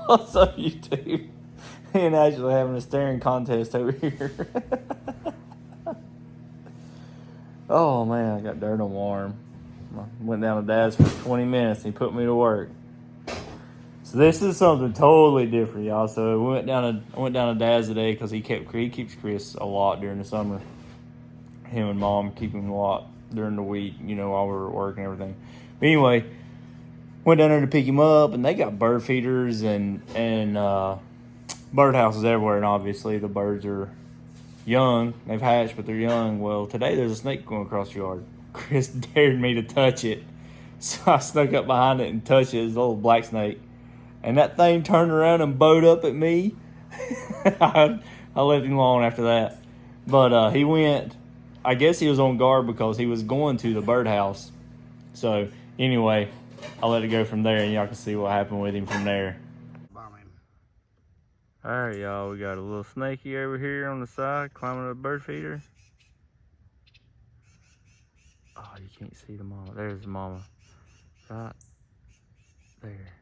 What's up, YouTube? Me and Angela having a staring contest over here. Oh man, I got dirt on warm. I went down to Dad's for 20 minutes and he put me to work. So this is something totally different, y'all. So I went down to Dad's today because he keeps Chris a lot during the summer. Him and Mom keep him a lot during the week, while we're at work and everything. But anyway, went down there to pick him up, and they got bird feeders and bird houses everywhere. And obviously the birds are young. They've hatched, but they're young. Well, today there's a snake going across the yard. Chris dared me to touch it. So I snuck up behind it and touched it. It's a little black snake. And that thing turned around and bowed up at me. I left him alone after that. But he went, I guess he was on guard because he was going to the birdhouse. So anyway, I let it go from there and y'all can see what happened with him from there. Alright, y'all, we got a little snaky over here on the side climbing up a bird feeder. Oh, you can't see the mama. There's the mama. Right there.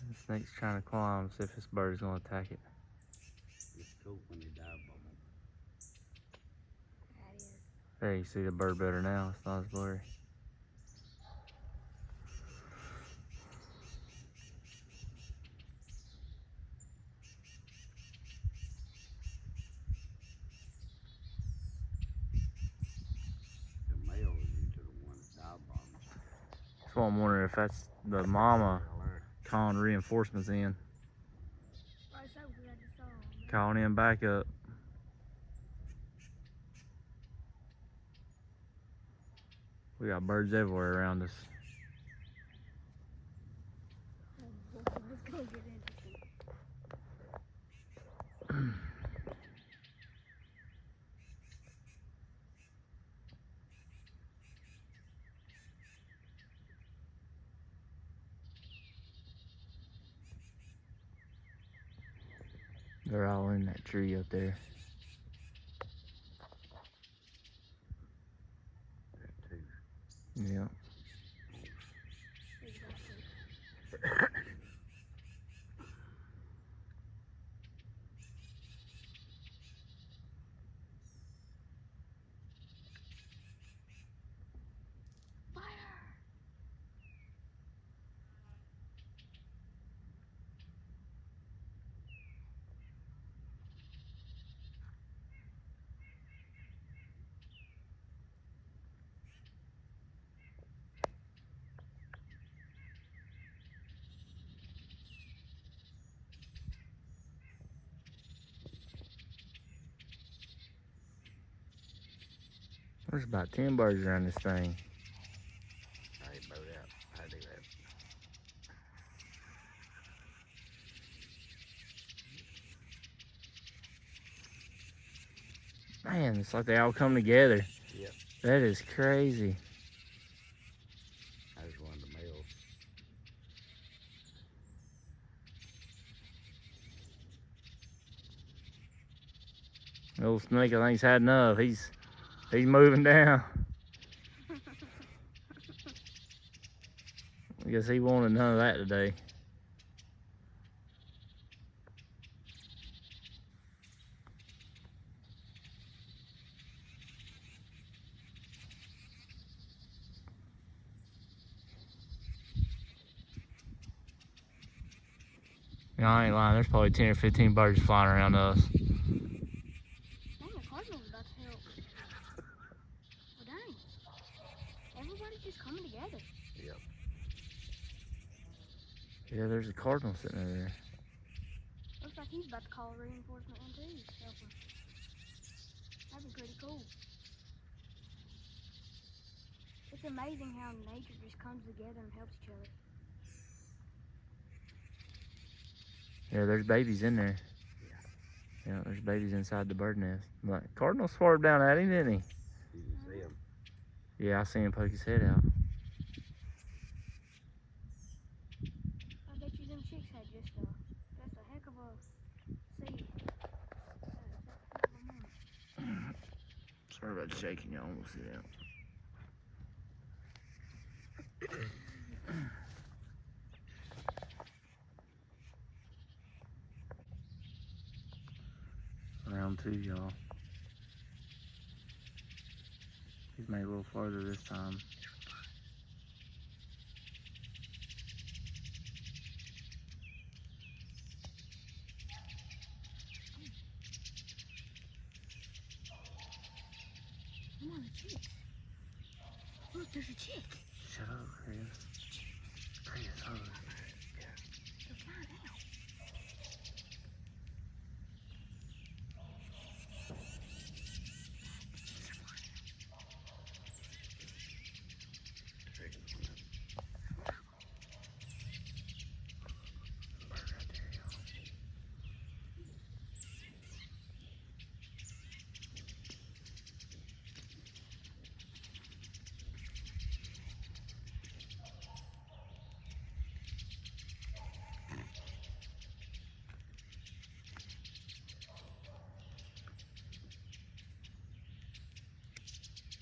The snake's trying to climb, see if this bird is going to attack it. It's cool when they dive bomb them. There, you see the bird better now. It's not as blurry. The male is usually the one that dive bombs. That's why I'm wondering if that's the mama calling reinforcements in. Calling in backup. We got birds everywhere around us. They're all in that tree up there. That too. Yeah. There's about 10 birds around this thing. I ain't bowed out. I do that. Man, it's like they all come together. Yep. That is crazy. I just wanted the males. The old snake, I think, he's had enough. He's moving down. I guess he wanted none of that today. No, I ain't lying. There's probably 10 or 15 birds flying around us. Dang, the cardinal's about to help. Well, dang. Everybody's just coming together. Yep. Yeah, there's a cardinal sitting over there. Looks like he's about to call a reinforcement in too. Help him. That'd be pretty cool. It's amazing how nature just comes together and helps each other. Yeah, there's babies in there. Yeah, there's babies inside the bird nest. But cardinal swerved down at him, didn't he? You can see them. Yeah, I seen him poke his head out. I bet you them chicks had just that's a heck of a seed. Sorry about shaking y'all. We'll sit down. on too, y'all. He's made a little farther this time. Come on, the chick. Look, there's a chick. Shut up, Chris. Chris, hold on. They're flying out.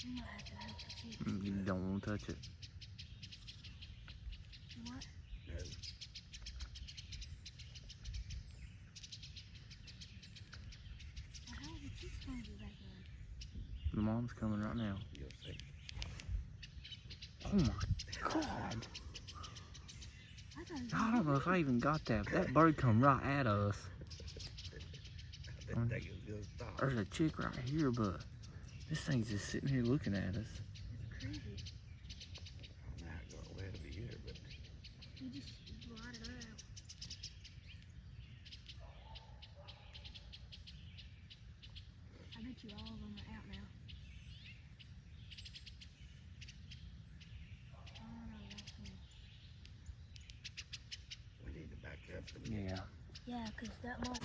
I'm gonna have to help the chick. You don't want to touch it. What? No. Well, how are the chicks gonna be back in? The mom's coming right now. You'll see. Oh my God. I thought it was I don't know if I even got that. That bird come right at us. I didn't think it was gonna stop. There's a chick right here, but this thing's just sitting here looking at us. crazy. I'm not gonna let it be here, but You just blotted her out. I bet you all of them are out now. Oh no, that's me. we need to back up. And Yeah. Yeah, because that mom.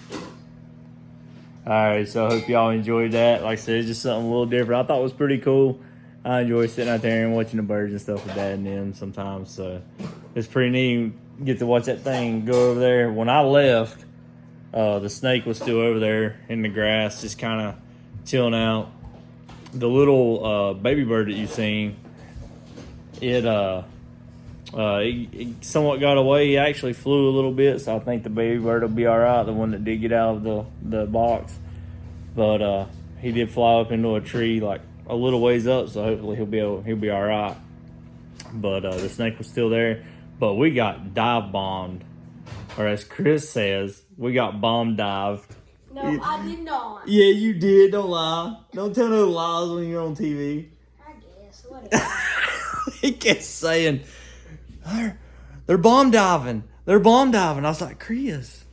Alright, so I hope y'all enjoyed that. Like I said, it's just something a little different. I thought it was pretty cool. I enjoy sitting out there and watching the birds and stuff with Dad and them sometimes. So it's pretty neat. Get to watch that thing go over there. When I left, the snake was still over there in the grass, just kind of chilling out. The little baby bird that you've seen, it somewhat got away. He actually flew a little bit, so I think the baby bird will be all right. The one that did get out of the box, but he did fly up into a tree like a little ways up, so hopefully he'll be all right. But the snake was still there. But we got dive bombed, or as Chris says, we got bomb dived. No, I did not. Yeah, you did. Don't lie. Don't tell no lies when you're on TV. I guess. Whatever. He kept saying, they're bomb diving. They're bomb diving. I was like, Chris.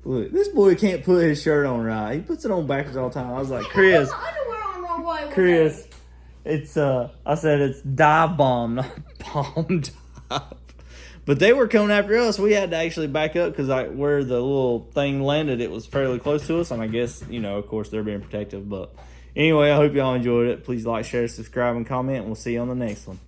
Look, this boy can't put his shirt on right. He puts it on backwards all the time. I was like, Chris, Underwear on the wrong way. Chris, it's, I said it's dive bomb, not bomb dive. But they were coming after us. We had to actually back up because where the little thing landed, it was fairly close to us. And I guess, of course, they're being protective. But anyway, I hope y'all enjoyed it. Please like, share, subscribe, and comment. And we'll see you on the next one.